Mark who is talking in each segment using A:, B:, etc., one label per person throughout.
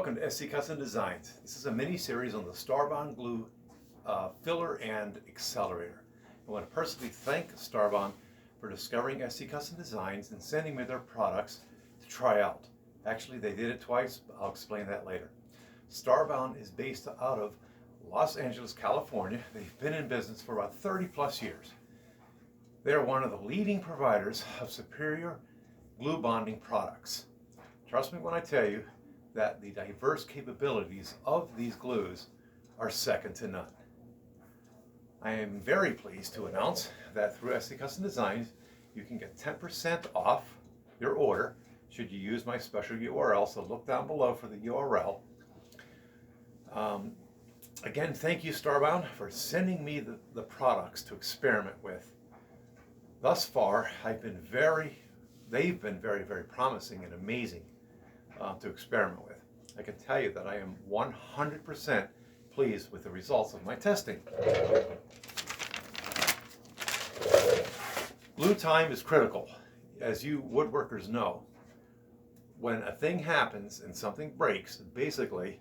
A: Welcome to SC Custom Designs. This is a mini-series on the Starbond glue filler and accelerator. I want to personally thank Starbond for discovering SC Custom Designs and sending me their products to try out. Actually, they did it twice, but I'll explain that later. Starbond is based out of Los Angeles, California. They've been in business for about 30 plus years. They're one of the leading providers of superior glue bonding products. Trust me when I tell you that the diverse capabilities of these glues are second to none. I am very pleased to announce that through SC Custom Designs, you can get 10% off your order should you use my special URL, so look down below for the URL. Again, thank you Starbond for sending me the products to experiment with. Thus far, they've been very, very promising and amazing to experiment with. I can tell you that I am 100% pleased with the results of my testing. Glue time is critical. As you woodworkers know, when a thing happens and something breaks, basically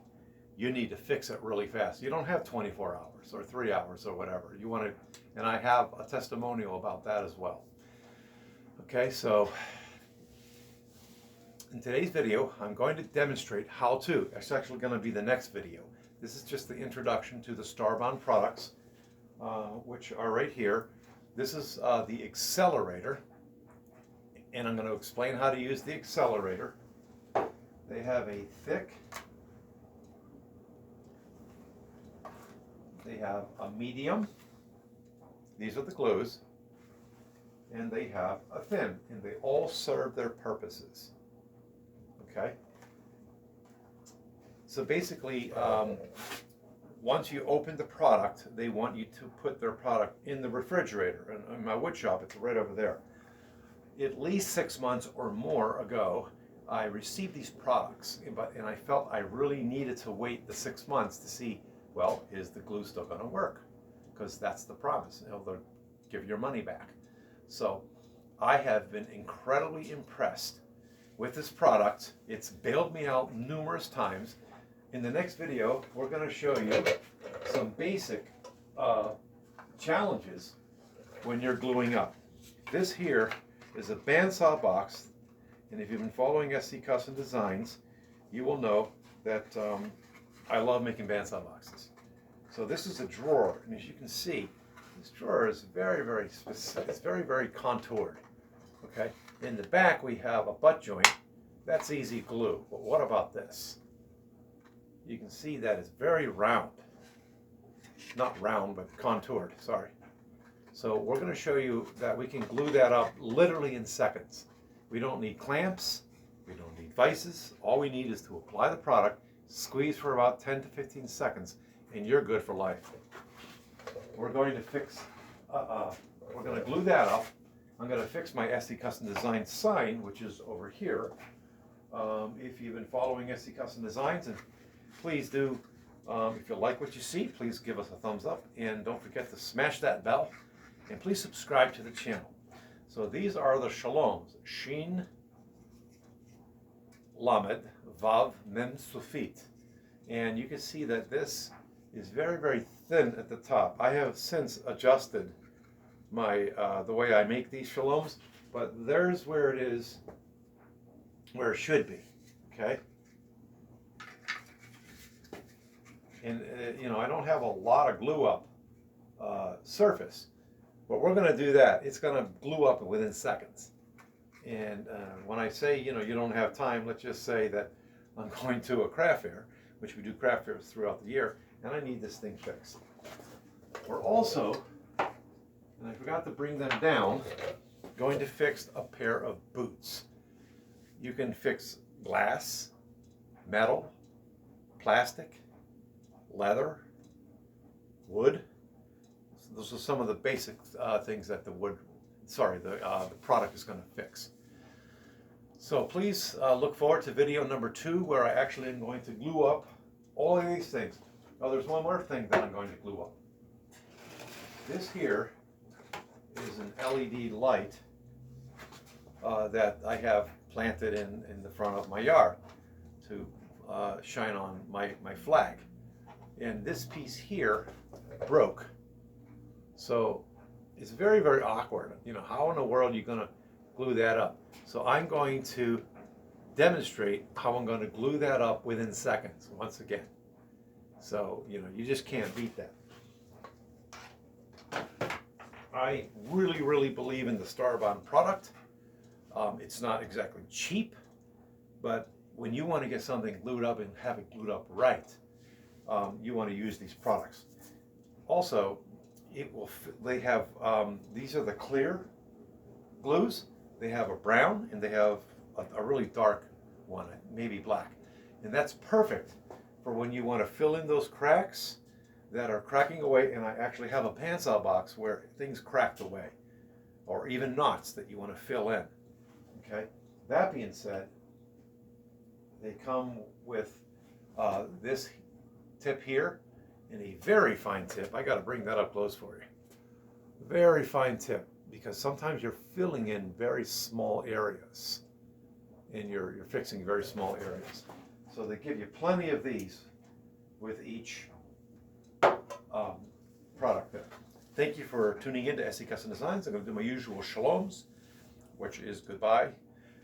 A: you need to fix it really fast. You don't have 24 hours or 3 hours or whatever. You want to, and I have a testimonial about that as well. Okay, so in today's video, I'm going to demonstrate how to. It's actually going to be the next video. This is just the introduction to the Starbond products, which are right here. This is the Accelerator, and I'm going to explain how to use the Accelerator. They have a thick, they have a medium, these are the glues, and they have a thin, and they all serve their purposes. Okay, so basically, once you open the product, they want you to put their product in the refrigerator. And in my wood shop, it's right over there. At least 6 months or more ago, I received these products, and I felt I really needed to wait the 6 months to see, well, is the glue still going to work? Because that's the promise. They'll give your money back. So I have been incredibly impressed with this product. It's bailed me out numerous times. In the next video, we're going to show you some basic challenges when you're gluing up. This here is a bandsaw box, and if you've been following SC Custom Designs, you will know that I love making bandsaw boxes. So this is a drawer, and as you can see, this drawer is very specific. It's very contoured. Okay. In the back, we have a butt joint. That's easy glue. But what about this? You can see that it's very round. Not round, but contoured. Sorry. So we're going to show you that we can glue that up literally in seconds. We don't need clamps. We don't need vices. All we need is to apply the product, squeeze for about 10 to 15 seconds, and you're good for life. We're going to fix, we're going to glue that up. I'm going to fix my SC Custom Design sign, which is over here. If you've been following SC Custom Designs, and please do, if you like what you see, please give us a thumbs up, and don't forget to smash that bell, and please subscribe to the channel. So these are the shaloms, Shin, Lamed, Vav, Mem, Sufit, and you can see that this is very thin at the top. I have since adjusted my the way I make these shaloms, but there's where it is, where it should be. Okay, and you know, I don't have a lot of glue up surface, but we're going to do that. It's going to glue up within seconds. And when I say, you know, you don't have time, let's just say that I'm going to a craft fair, which we do craft fairs throughout the year, and I need this thing fixed. We're also, and I forgot to bring them down, going to fix a pair of boots. You can fix glass, metal, plastic, leather, wood. Those are some of the basic things that the product is going to fix. So please look forward to video number 2, where I actually am going to glue up all of these things. Oh, there's one more thing that I'm going to glue up. This here is an LED light that I have planted in the front of my yard to shine on my flag. And this piece here broke. So it's very, very awkward. You know, how in the world are you going to glue that up? So I'm going to demonstrate how I'm going to glue that up within seconds once again. So, you know, you just can't beat that. I really, really believe in the Starbond product. It's not exactly cheap, but when you want to get something glued up and have it glued up right, you want to use these products. Also, they have, these are the clear glues. They have a brown and they have a really dark one, maybe black. And that's perfect for when you want to fill in those cracks that are cracking away. And I actually have a bandsaw box where things cracked away, or even knots that you want to fill in. Okay. That being said, they come with this tip here and a very fine tip. I got to bring that up close for you. Very fine tip, because sometimes you're filling in very small areas and you're fixing very small areas. So they give you plenty of these with each product there. Thank you for tuning in to SE Custom Designs. I'm going to do my usual shaloms, which is goodbye.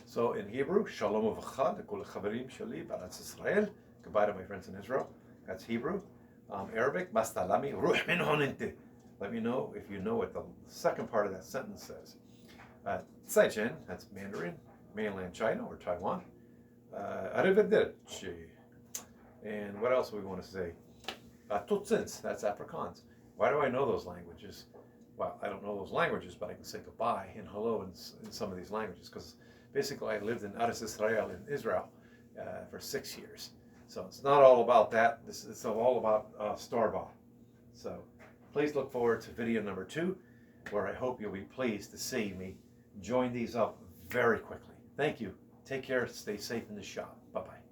A: So in Hebrew, shalom uvracha lekol haverim shali b'aretz Israel. Goodbye to my friends in Israel. That's Hebrew. Arabic, mastalami ruh min honinte. Let me know if you know what the second part of that sentence says. Zaijian, that's Mandarin, mainland China or Taiwan. Arrivederci. And what else do we want to say? Tutsins, that's Afrikaans. Why do I know those languages? Well, I don't know those languages, but I can say goodbye and hello in some of these languages, because basically I lived in Eretz Israel in Israel for 6 years. So it's not all about that. It's all about Starbond. So please look forward to video number 2, where I hope you'll be pleased to see me join these up very quickly. Thank you. Take care. Stay safe in the shop. Bye-bye.